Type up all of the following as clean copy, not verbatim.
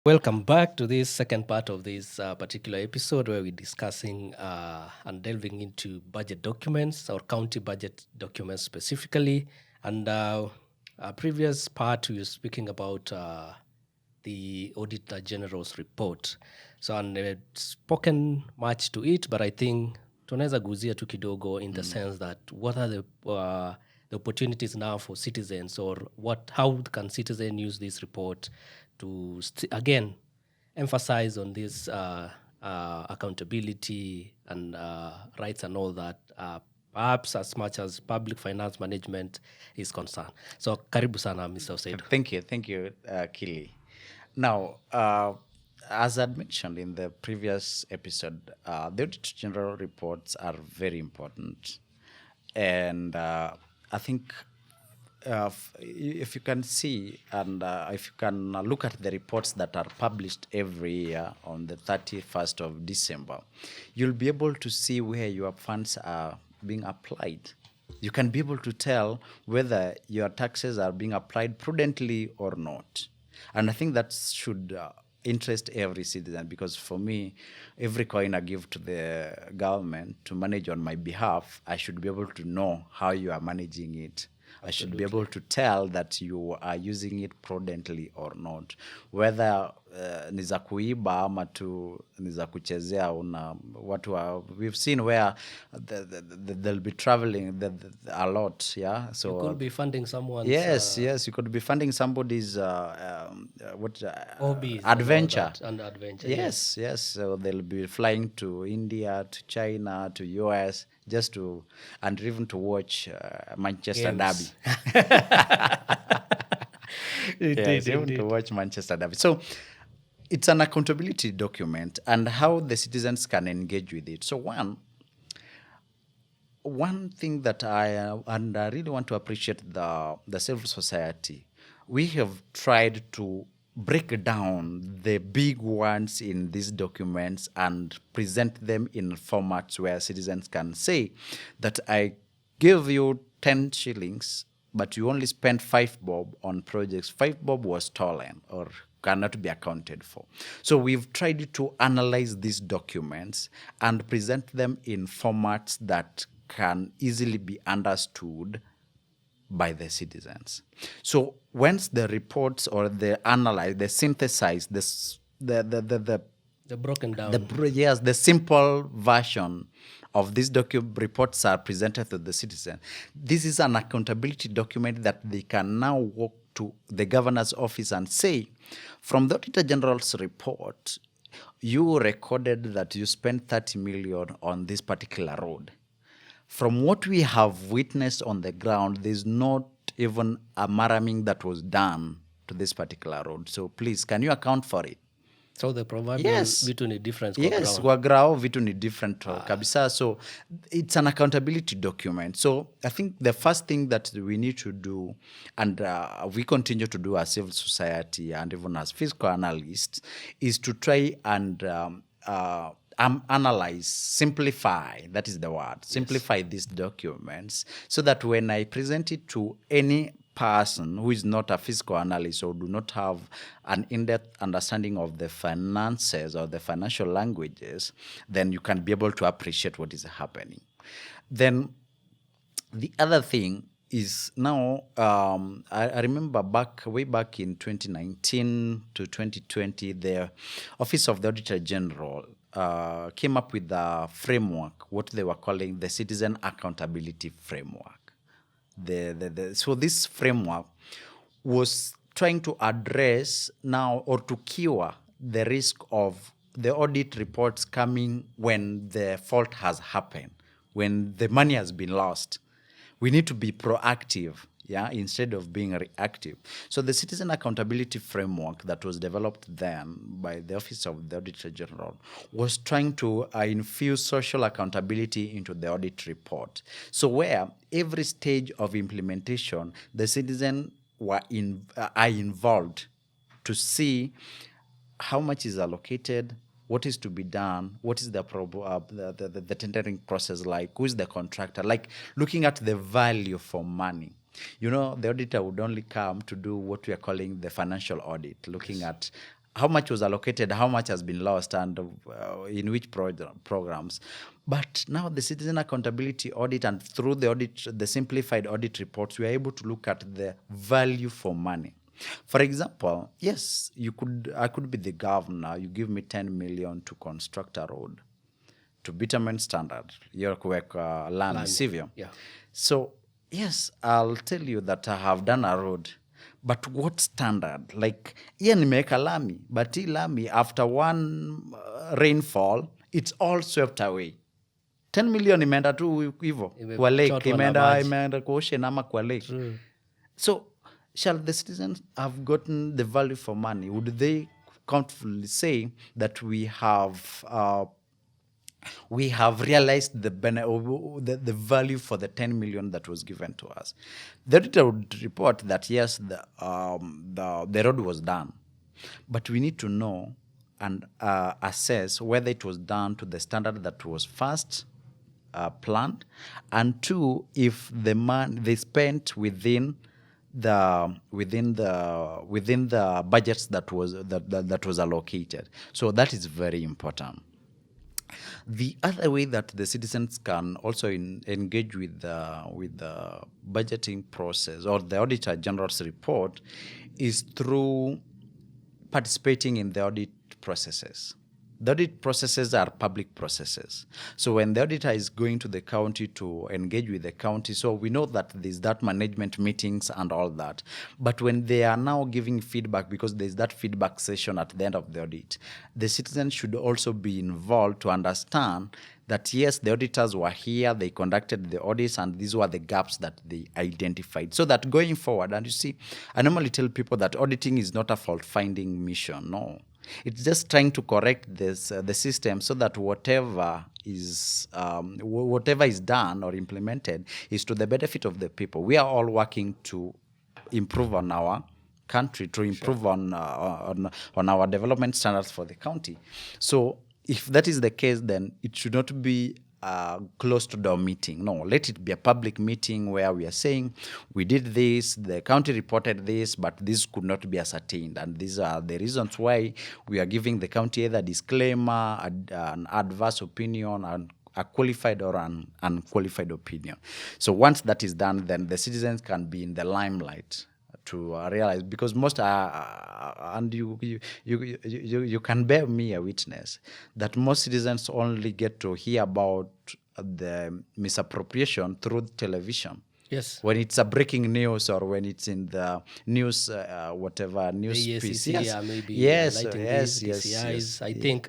Welcome back to this second part of this particular episode where we're discussing and delving into budget documents or county budget documents specifically. And our previous part, we were speaking about the Auditor General's report. So, and spoken much to it, but I think tunaweza guzia tu kidogo in the sense that what are the opportunities now for citizens, or how can citizens use this report to again emphasize on this accountability and rights and all that, perhaps as much as public finance management is concerned. So karibu sana, Mr. Osedo. Thank you, Kili. Now, as I'd mentioned in the previous episode, the Auditor General reports are very important. And I think if you can see and if you can look at the reports that are published every year on the 31st of December, you'll be able to see where your funds are being applied. You can be able to tell whether your taxes are being applied prudently or not. And I think that should interest every citizen, because for me, every coin I give to the government to manage on my behalf, I should be able to know how you are managing it. I should be able to tell that you are using it prudently or not, whether ni za kuiba ama tu ni za kuchezea. We've seen where they'll be traveling a lot, yeah. So you could be funding someone's yes, you could be funding somebody's hobbies adventure. And adventure. Yes. So they'll be flying to India, to China, to US, just to, and even to watch Manchester Derby. Even to watch Manchester Derby. So it's an accountability document and how the citizens can engage with it. So one thing that I really want to appreciate the civil society, we have tried to break down the big ones in these documents and present them in formats where citizens can say that I give you 10 shillings, but you only spent 5 bob on projects. 5 bob was stolen or cannot be accounted for. So we've tried to analyze these documents and present them in formats that can easily be understood by the citizens. So once the reports or the analyze, the synthesize, the broken down, the simple version of these reports are presented to the citizen. This is an accountability document that they can now walk to the governor's office and say, from the Auditor General's report, you recorded that you spent 30 million on this particular road. From what we have witnessed on the ground, there's not even a maraming that was done to this particular road. So please, can you account for it? So the proverbial vitu ni different kwa yes, kwa grao vitu ni different kabisa. So it's an accountability document. So I think the first thing that we need to do, and we continue to do as civil society and even as fiscal analysts, is to try and analyze, simplify, that is the word, simplify these documents so that when I present it to any person who is not a fiscal analyst or do not have an in-depth understanding of the finances or the financial languages, then you can be able to appreciate what is happening. Then the other thing is now, I remember way back in 2019 to 2020, the Office of the Auditor General came up with a framework, what they were calling the Citizen Accountability Framework. So this framework was trying to address now or to cure the risk of the audit reports coming when the fault has happened, when the money has been lost. We need to be proactive, instead of being reactive. So the Citizen Accountability Framework that was developed then by the Office of the Auditor General was trying to infuse social accountability into the audit report. So where every stage of implementation, the citizens are involved to see how much is allocated, what is to be done, what is the tendering process like, who is the contractor, like looking at the value for money. The auditor would only come to do what we are calling the financial audit, looking at how much was allocated, how much has been lost, and in which programs. But now the citizen accountability audit, and through the audit, the simplified audit reports, we are able to look at the value for money. For example, yes, I could be the governor. You give me 10 million to construct a road to betterment standard, your work, land, civil. Yeah. So yes, I'll tell you that I have done a road, but what standard? Like, yeah, nimeweka lami, but hii lami after one rainfall, it's all swept away. 10 million imeenda tu hivyo kwa lake, imeenda kwa ocean ama kwa lake. So shall the citizens have gotten the value for money? Would they comfortably say that we have realized the value for the 10 million that was given to us? The auditor would report that yes, the road was done, but we need to know and assess whether it was done to the standard that was first planned, and two, if the money they spent within the budgets that was allocated. So that is very important. The other way that the citizens can also engage with the budgeting process or the Auditor General's report is through participating in the audit processes. The audit processes are public processes. So when the auditor is going to the county to engage with the county, so we know that there's that management meetings and all that. But when they are now giving feedback, because there's that feedback session at the end of the audit, the citizens should also be involved to understand that yes, the auditors were here, they conducted the audits, and these were the gaps that they identified. So that going forward, and you see, I normally tell people that auditing is not a fault-finding mission, no. It's just trying to correct the system so that whatever is done or implemented is to the benefit of the people. We are all working to improve on our country, to improve on our development standards for the county. So if that is the case, then it should not be a closed-door meeting. No, let it be a public meeting where we are saying, we did this, the county reported this, but this could not be ascertained. And these are the reasons why we are giving the county either disclaimer, an adverse opinion, and a qualified or an unqualified opinion. So once that is done, then the citizens can be in the limelight to realize, because most and you can bear me a witness that most citizens only get to hear about the misappropriation through television. Yes. When it's a breaking news or when it's in the news, whatever news piece. Yes. Yeah, maybe. Yes. I think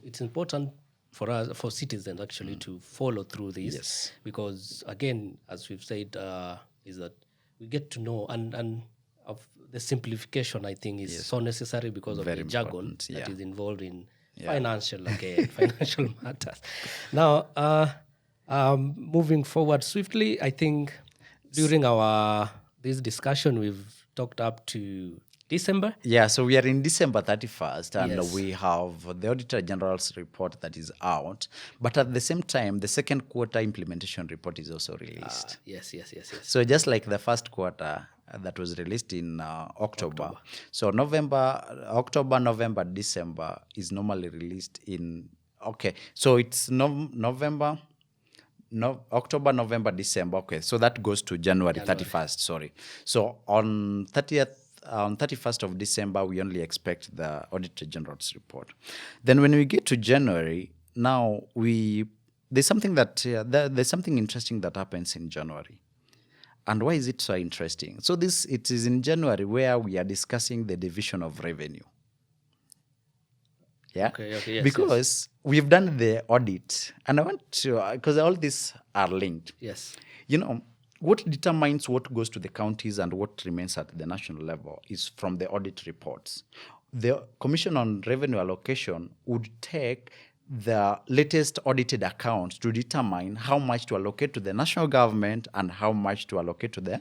it's important for us, for citizens actually, to follow through this. Yes. Because again, as we've said, is that we get to know and of the simplification, I think, is so necessary because of the jargon that is involved in financial matters. Now, moving forward swiftly, I think during this discussion we've talked up to December. Yeah, so we are in December 31st, and we have the Auditor General's report that is out. But at the same time, the second quarter implementation report is also released. Yes. So just like the first quarter that was released in October. So October, November, December is normally released in, so it's October, November, December. Okay, so that goes to January 31st, sorry. So on 31st of December, we only expect the Auditor General's report. Then when we get to January, now there's something interesting that happens in January. And why is it so interesting? So it is in January where we are discussing the division of revenue. Yeah? Okay, yes, because we've done the audit, and I want to, because all these are linked. Yes. What determines what goes to the counties and what remains at the national level is from the audit reports. The Commission on Revenue Allocation would take the latest audited accounts to determine how much to allocate to the national government and how much to allocate to the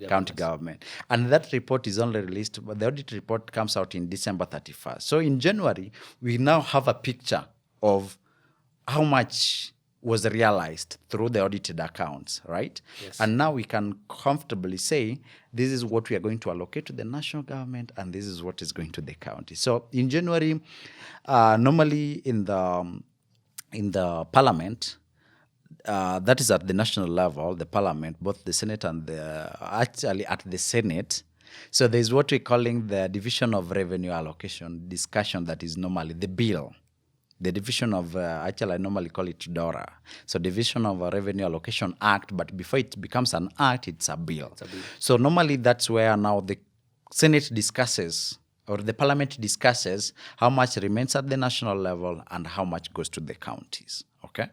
county government. And that report is only released, but the audit report comes out in December 31st. So in January, we now have a picture of how much was realized through the audited accounts, right? Yes. And now we can comfortably say this is what we are going to allocate to the national government and this is what is going to the county. So in January, normally in the parliament, that is at the national level, the parliament, both the Senate and actually at the Senate. So there's what we're calling the division of revenue allocation discussion, that is normally the bill. The division of, actually I normally call it DORA. So Division of Revenue Allocation Act, but before it becomes an act, it's a bill. So normally that's where now the Senate discusses, or the parliament discusses, how much remains at the national level and how much goes to the counties. Okay.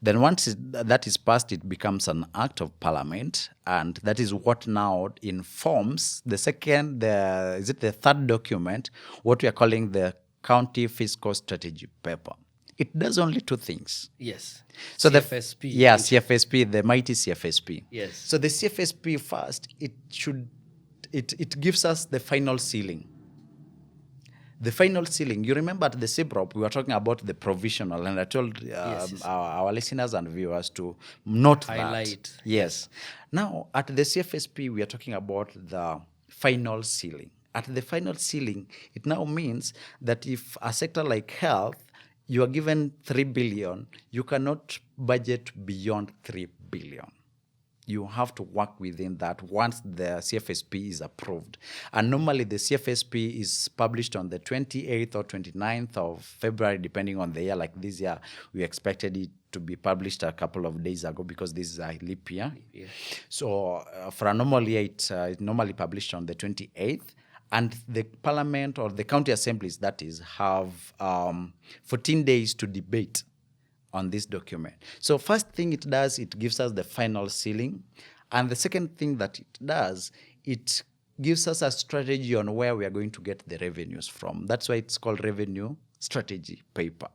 Then once that is passed, it becomes an act of parliament, and that is what now informs the third document, what we are calling the county fiscal strategy paper. It does only two things. Yes. So CFSP. CFSP, the mighty CFSP. Yes. So the CFSP first, it gives us the final ceiling. The final ceiling, you remember at the CBROP, we were talking about the provisional, and I told Yes. our listeners and viewers to note Highlight. that. Yes. Now, at the CFSP, we are talking about the final ceiling. At the final ceiling, it now means that if a sector like health, you are given 3 billion, you cannot budget beyond 3 billion. You have to work within that once the CFSP is approved. And normally the CFSP is published on the 28th or 29th of February, depending on the year. Like this year, we expected it to be published a couple of days ago because this is a leap year. Yeah. So for a normal year, it's normally published on the 28th. And the parliament or the county assemblies, that is, have 14 days to debate on this document. So first thing it does, it gives us the final ceiling. And the second thing that it does, it gives us a strategy on where we are going to get the revenues from. That's why it's called revenue strategy paper.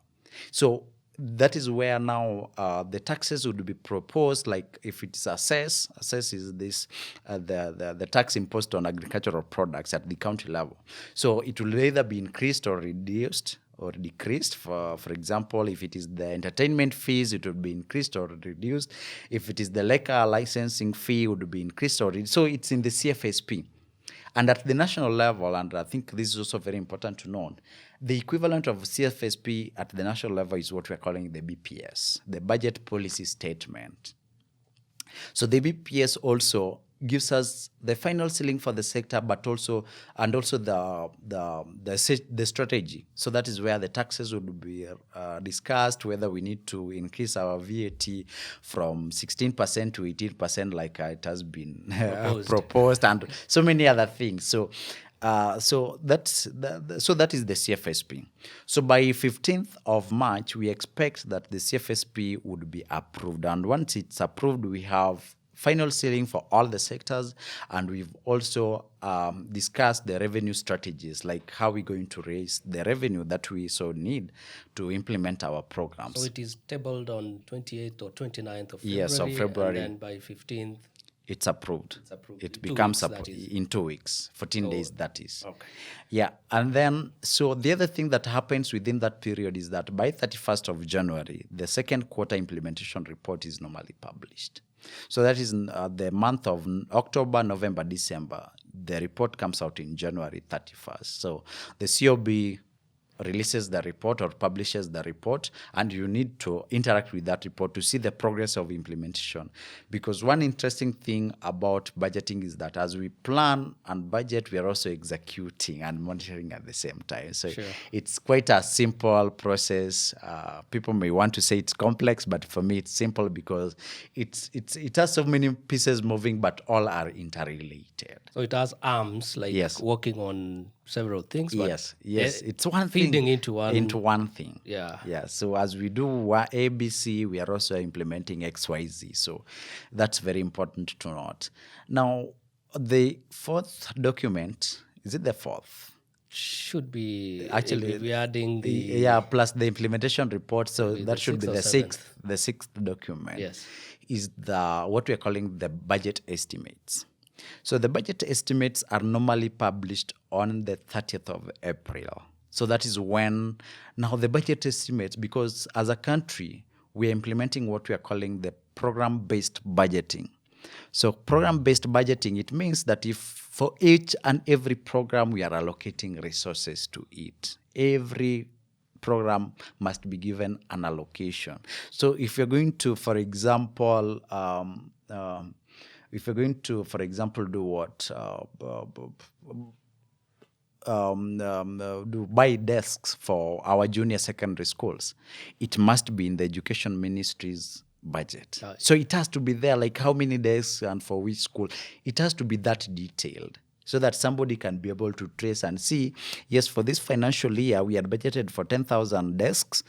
So that is where now the taxes would be proposed, like if it's assess is this, the tax imposed on agricultural products at the county level. So it will either be increased or reduced or decreased. For example, if it is the entertainment fees, it would be increased or reduced. If it is the liquor licensing fee, it would be increased or reduced. So it's in the CFSP. And at the national level, and I think this is also very important to note, the equivalent of CFSP at the national level is what we're calling the BPS, the Budget Policy Statement. So the BPS also gives us the final ceiling for the sector, but also the strategy. So that is where the taxes would be discussed, whether we need to increase our VAT from 16% to 18%, like it has been proposed, and so many other things. So that is the CFSP. So by 15th of March, we expect that the CFSP would be approved, and once it's approved, we have final ceiling for all the sectors, and we've also discussed the revenue strategies, like how we're going to raise the revenue that we so need to implement our programs. So it is tabled on 28th or 29th of February. Yes, of February. And then by 15th, it's approved. It 2 becomes weeks, in 2 weeks, 14 days, that is. Okay. Yeah, and then, so the other thing that happens within that period is that by 31st of January, the second quarter implementation report is normally published. So that is the month of October, November, December. The report comes out in January 31st. So the COB releases the report or publishes the report, and you need to interact with that report to see the progress of implementation. Because one interesting thing about budgeting is that as we plan and budget, we are also executing and monitoring at the same time. So it's quite a simple process. People may want to say it's complex, but for me it's simple because it has so many pieces moving, but all are interrelated. So it has arms, like working on several things. But Yes. It's one thing feeding into one thing. Yeah. So as we do ABC, we are also implementing XYZ. So that's very important to note. Now, the fourth document, is it the fourth? Should be actually if we're adding the plus the implementation report. So that should be the sixth. The sixth document. Yes, is what we are calling the budget estimates. So the budget estimates are normally published on the 30th of April. So that is when now the budget estimates, because as a country, we are implementing what we are calling the program-based budgeting. So program-based budgeting, it means that if for each and every program we are allocating resources to it, every program must be given an allocation. So if you're going to, for example, do what? Do buy desks for our junior secondary schools, it must be in the education ministry's budget. So it has to be there, like how many desks and for which school. It has to be that detailed so that somebody can be able to trace and see, yes, for this financial year, we had budgeted for 10,000 desks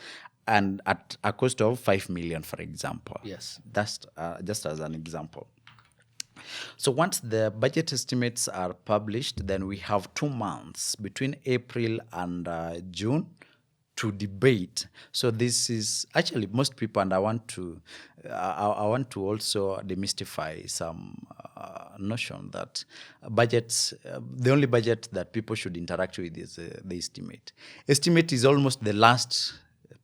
and at a cost of 5 million, for example. Yes. That's just as an example. So once the budget estimates are published, then we have 2 months between April and June to debate. So this is actually most people, and I want to also demystify some notion that budgets, the only budget that people should interact with is the estimate. Estimate is almost the last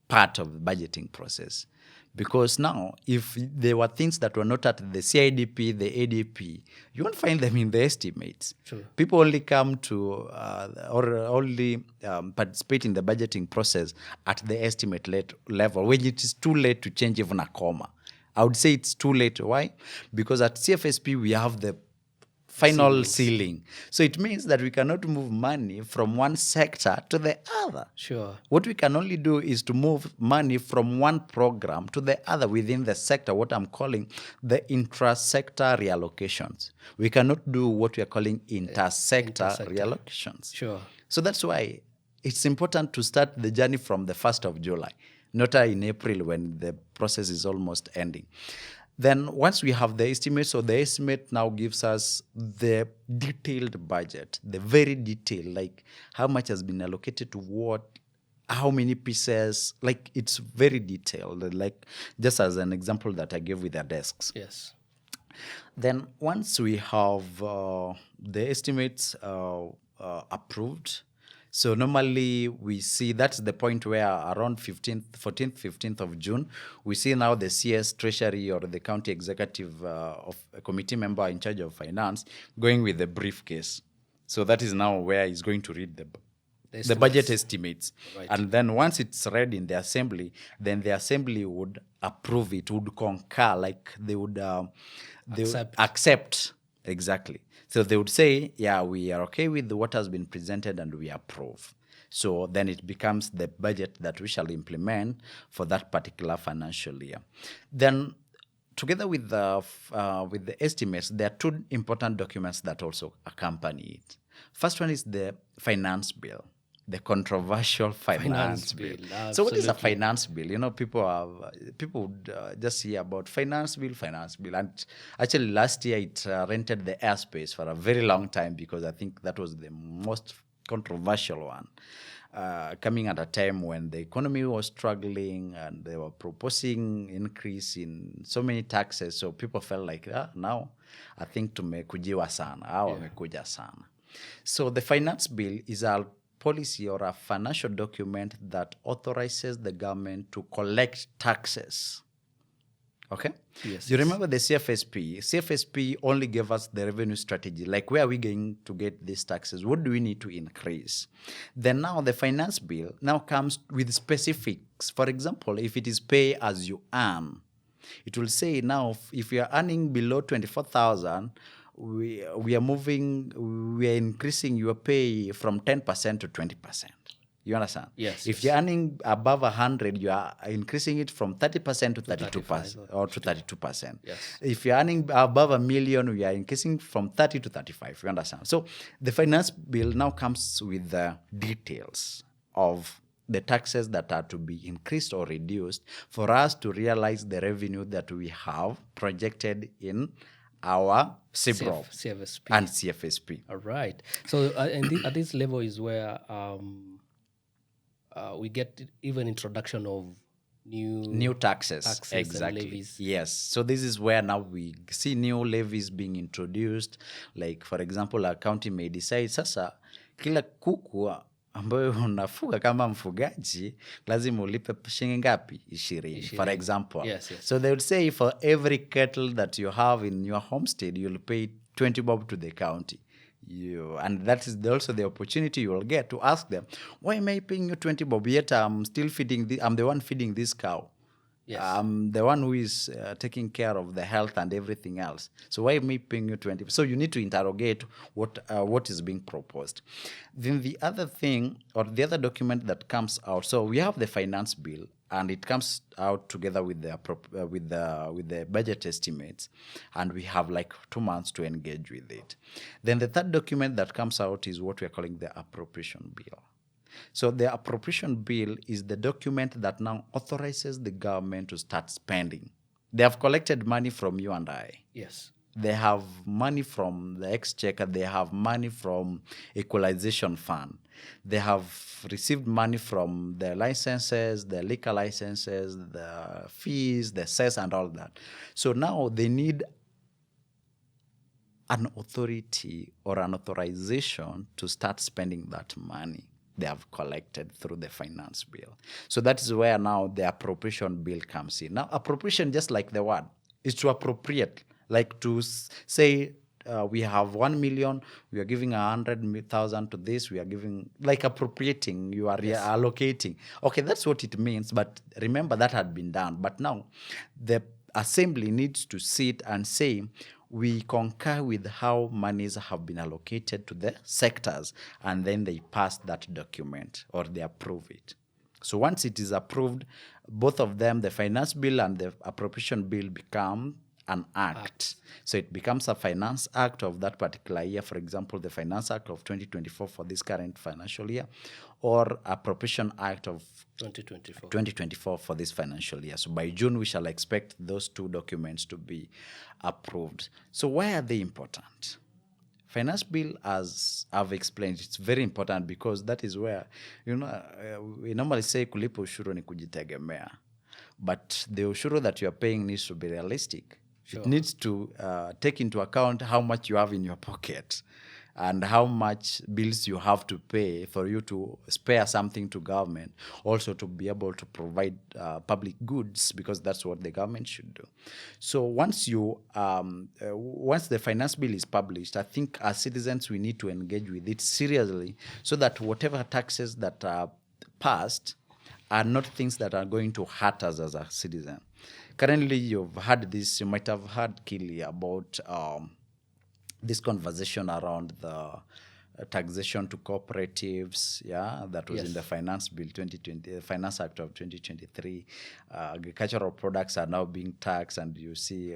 part of the budgeting process. Because now, if there were things that were not at the CIDP, the ADP, you won't find them in the estimates. True. People only come to participate in the budgeting process at the estimate level, when it is too late to change even a comma. I would say it's too late. Why? Because at CFSP, we have the final ceiling. So it means that we cannot move money from one sector to the other. Sure. What we can only do is to move money from one program to the other within the sector, what I'm calling the intra-sector reallocations. We cannot do what we are calling inter-sector reallocations. Sure. So that's why it's important to start the journey from the 1st of July, not in April when the process is almost ending. Then once we have the estimate, so the estimate now gives us the detailed budget, the very detailed, like how much has been allocated to what, how many pieces, like it's very detailed, like just as an example that I gave with the desks. Yes. Then once we have the estimates approved, so normally we see that's the point where around 14th, 15th of June, we see now the CS Treasury or the county executive of a committee member in charge of finance going with the briefcase. So that is now where he's going to read the budget estimates. Right. And then once it's read in the assembly, then the assembly would approve it, would concur, like they would accept. Exactly. So they would say, yeah, we are okay with what has been presented and we approve. So then it becomes the budget that we shall implement for that particular financial year. Then together with the estimates, there are 2 important documents that also accompany it. First one is the finance bill, the controversial finance bill. So what is a finance bill? You know, people would just hear about finance bill. And actually last year it rented the airspace for a very long time because I think that was the most controversial one. Coming at a time when the economy was struggling and they were proposing increase in so many taxes. So people felt like, now I think tumekujiwa sana, wamekuja sana. So the finance bill is a policy or a financial document that authorizes the government to collect taxes. Okay? Yes. You remember the CFSP? CFSP only gave us the revenue strategy, like where are we going to get these taxes? What do we need to increase? Then now the finance bill now comes with specifics. For example, if it is pay as you earn, it will say now if you are earning below 24,000, we are increasing your pay from 10% to 20%. You understand? Yes. If you're earning above 100, you are increasing it from 30% to 32% or to 32%. Yes. If you're earning above $1 million, we are increasing from 30 to 35. You understand? So the finance bill now comes with the details of the taxes that are to be increased or reduced for us to realize the revenue that we have projected in our CBROP CFSP and CFSP. All right. So at this level is where we get even introduction of new taxes Exactly. and levies. Yes. So this is where now we see new levies being introduced. Like, for example, a county may decide, sasa, kila kuku ambayo unafuga kama mfugaji lazima ulipe shilingi ngapi? 20, for example. Yes. So they would say for every cattle that you have in your homestead, you'll pay 20 bob to the county. And that is also the opportunity you will get to ask them, why am I paying you 20 bob, yet I'm still I'm the one feeding this cow. Yes. I'm the one who is taking care of the health and everything else. So why am I paying you 20? So you need to interrogate what is being proposed. Then the other thing, or the other document that comes out, so we have the finance bill, and it comes out together with the budget estimates, and we have like 2 months to engage with it. Then the third document that comes out is what we are calling the appropriation bill. So the appropriation bill is the document that now authorizes the government to start spending. They have collected money from you and I. Yes. They have money from the exchequer. They have money from equalization fund. They have received money from the licenses, the liquor licenses, the fees, the cess, and all that. So now they need an authority or an authorization to start spending that money they have collected through the finance bill. So that is where now the appropriation bill comes in. Now, appropriation, just like the word, is to appropriate, like to say we have 1 million, we are giving 100,000 to this, we are giving, like appropriating, you are allocating. Okay, that's what it means, but remember that had been done. But now the assembly needs to sit and say, we concur with how monies have been allocated to the sectors, and then they pass that document or they approve it. So once it is approved, both of them, the finance bill and the appropriation bill, become an act. So it becomes a finance act of that particular year, for example, the finance act of 2024 for this current financial year, or appropriation act of 2024 for this financial year. So by June, we shall expect those two documents to be approved. So why are they important? Finance bill, as I've explained, it's very important because that is where, we normally say kulipa ushuru ni kujitegemea. But the ushuru that you are paying needs to be realistic. Sure. It needs to take into account how much you have in your pocket and how much bills you have to pay for you to spare something to government, also to be able to provide public goods, because that's what the government should do. So once the finance bill is published, I think as citizens we need to engage with it seriously, so that whatever taxes that are passed are not things that are going to hurt us as a citizen. Currently, you might have heard, Kili, about this conversation around the taxation to cooperatives, that was in the Finance Bill 2020, the Finance Act of 2023. Agricultural products are now being taxed, and you see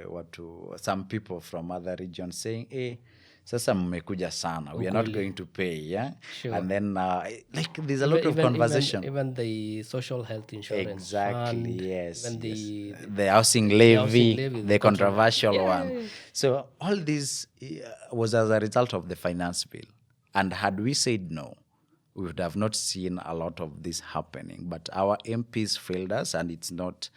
some people from other regions saying, hey, sasa mmekuja sana, we are not going to pay, Sure. And then there's a lot of conversation. Even the social health insurance exactly fund, yes, even the housing levy, the controversial one. So all this was as a result of the finance bill, and had we said no, we would have not seen a lot of this happening. But our MPs failed us, and it's not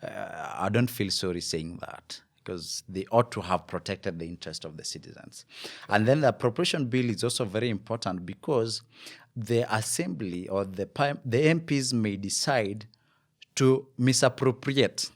I don't feel sorry saying that, because they ought to have protected the interest of the citizens. And then the appropriation bill is also very important because the assembly or the MPs may decide to misappropriate.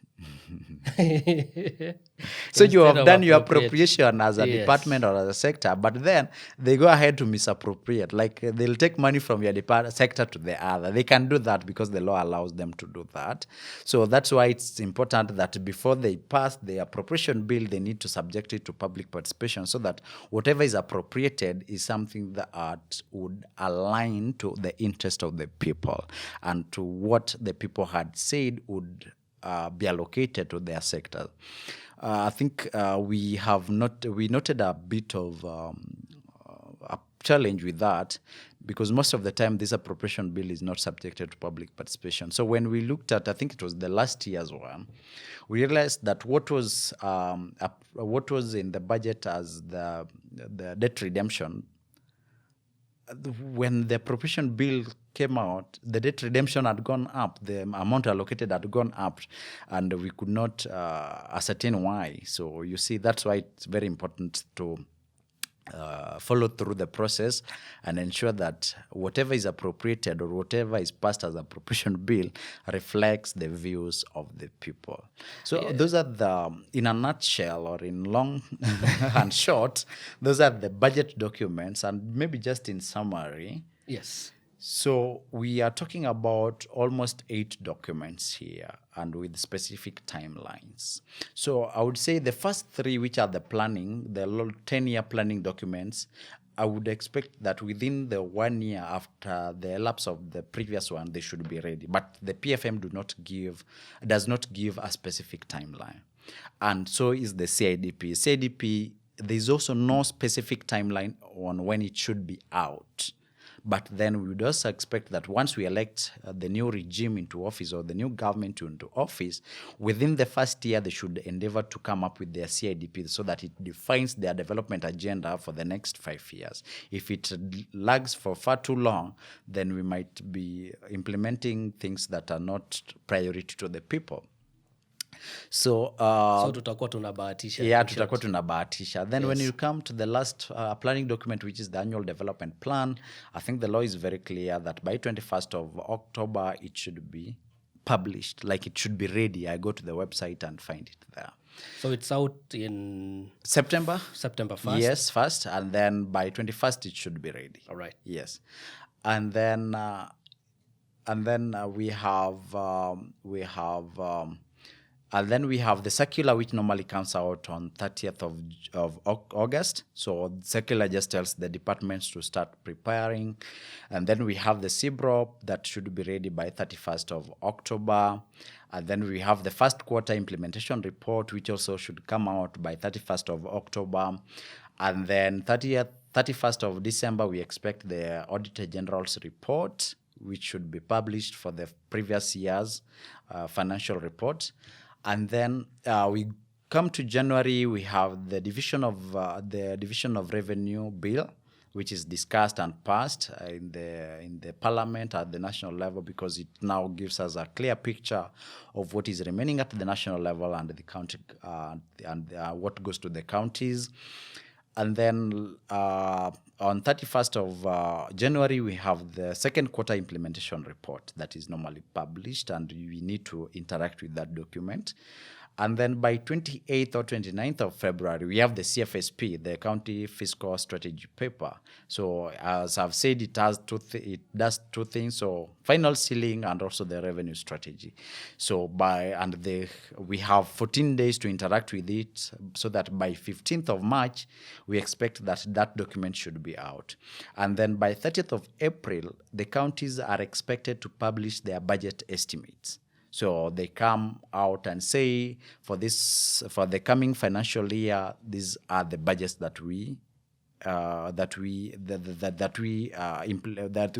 So you have done your appropriation as a department or as a sector, but then they go ahead to misappropriate. Like they'll take money from your sector to the other. They can do that because the law allows them to do that. So that's why it's important that before they pass the appropriation bill, they need to subject it to public participation, so that whatever is appropriated is something that would align to the interest of the people and to what the people had said would be allocated to their sector. I think we noted a bit of a challenge with that, because most of the time this appropriation bill is not subjected to public participation. So when we looked at, I think it was the last year's one, we realized that what was in the budget as the debt redemption, when the appropriation bill came out, the debt redemption had gone up, the amount allocated had gone up, and we could not ascertain why. So you see, that's why it's very important to follow through the process and ensure that whatever is appropriated or whatever is passed as appropriation bill reflects the views of the people. So those are in a nutshell or in long and short, those are the budget documents. And maybe just in summary, Yes. so we are talking about almost 8 documents here and with specific timelines. So I would say the first 3, which are the planning, the 10-year planning documents, I would expect that within the 1 year after the elapse of the previous one, they should be ready. But the PFM does not give a specific timeline. And so is the CIDP. CIDP, there's also no specific timeline on when it should be out. But then we would also expect that once we elect the new regime into office or the new government into office, within the first year, they should endeavor to come up with their CIDP so that it defines their development agenda for the next 5 years. If it lags for far too long, then we might be implementing things that are not priority to the people. So tutakuwa tunabahatisha. yeah, tutakuwa tunabahatisha. Then when you come to the last planning document, which is the annual development plan, I think the law is very clear that by 21st of October, it should be published, like it should be ready. I go to the website and find it there. So it's out in September 1st? Yes, first. And then by 21st, it should be ready. All right. Yes. And then we have and then we have the circular, which normally comes out on 30th of August. So the circular just tells the departments to start preparing. And then we have the CBROP that should be ready by 31st of October. And then we have the first quarter implementation report, which also should come out by 31st of October. And then 31st of December, we expect the Auditor General's report, which should be published for the previous year's financial report. And then we come to January, we have the division of revenue bill, which is discussed and passed in the parliament at the national level, because it now gives us a clear picture of what is remaining at the national level and the county and what goes to the counties. And then on 31st of January, we have the second quarter implementation report that is normally published, and we need to interact with that document. And then by 28th or 29th of February, we have the CFSP, the County Fiscal Strategy paper. So as I've said, it does two things. So final ceiling and also the revenue strategy. So we have 14 days to interact with it, so that by 15th of March, we expect that document should be out. And then by 30th of April, the counties are expected to publish their budget estimates. So they come out and say, for the coming financial year, these are the budgets that we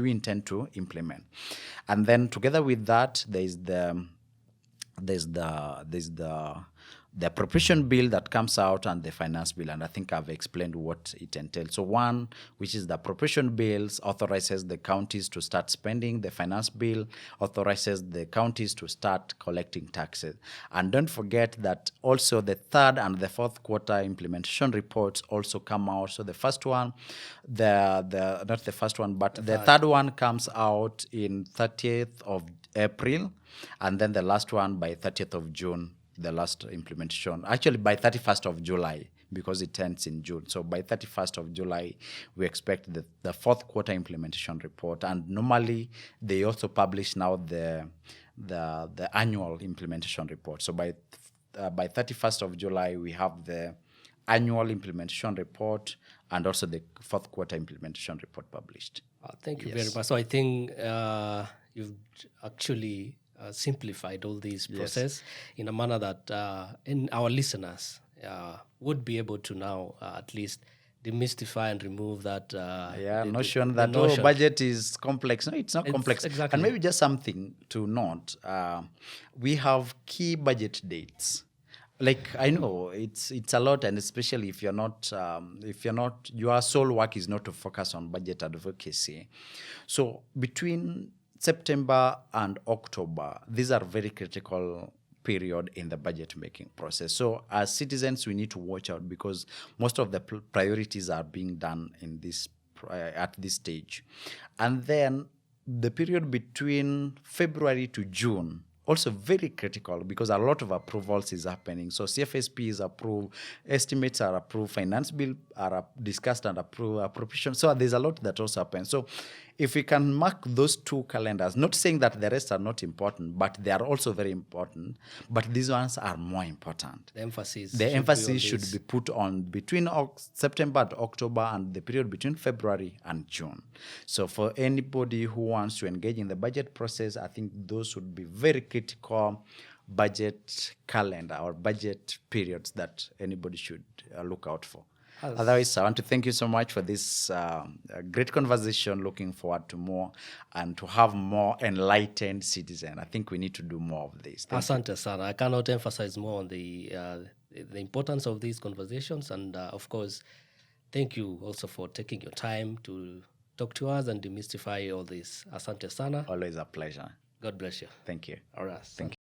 intend to implement. And then together with that, there's the appropriation bill that comes out and the finance bill, and I think I've explained what it entails. So one, which is the appropriation bills, authorizes the counties to start spending. The finance bill authorizes the counties to start collecting taxes. And don't forget that also the third and the fourth quarter implementation reports also come out. So the first one, not the first one, but the third one comes out in 30th of April, and then the last one by 30th of June. The last implementation, actually by 31st of July, because it ends in June. So by 31st of July, we expect the fourth quarter implementation report. And normally, they also publish now the annual implementation report. So by 31st of July, we have the annual implementation report and also the fourth quarter implementation report published. Thank you very much. So I think you've actually simplified all these process in a manner that in our listeners would be able to now at least demystify and remove that notion that budget is complex. No, it's not complex. Exactly. And maybe just something to note: we have key budget dates. Like, I know it's a lot, and especially if you're not your sole work is not to focus on budget advocacy. So between September and October, these are very critical period in the budget making process. So as citizens, we need to watch out because most of the priorities are being done in this at this stage. And then the period between February to June, also very critical because a lot of approvals is happening. So CFSP is approved, estimates are approved, finance bill are discussed and approved, appropriation. So there's a lot that also happens. So if we can mark those two calendars, not saying that the rest are not important, but they are also very important, but these ones are more important. The emphasis Should be put on between September to October and the period between February and June. So for anybody who wants to engage in the budget process, I think those would be very critical budget calendar or budget periods that anybody should look out for. Otherwise, I want to thank you so much for this great conversation. Looking forward to more and to have more enlightened citizens. I think we need to do more of this. Asante sana. I cannot emphasize more on the importance of these conversations. And of course, thank you also for taking your time to talk to us and demystify all this. Asante sana. Always a pleasure. God bless you. Thank you. All right. Thank you.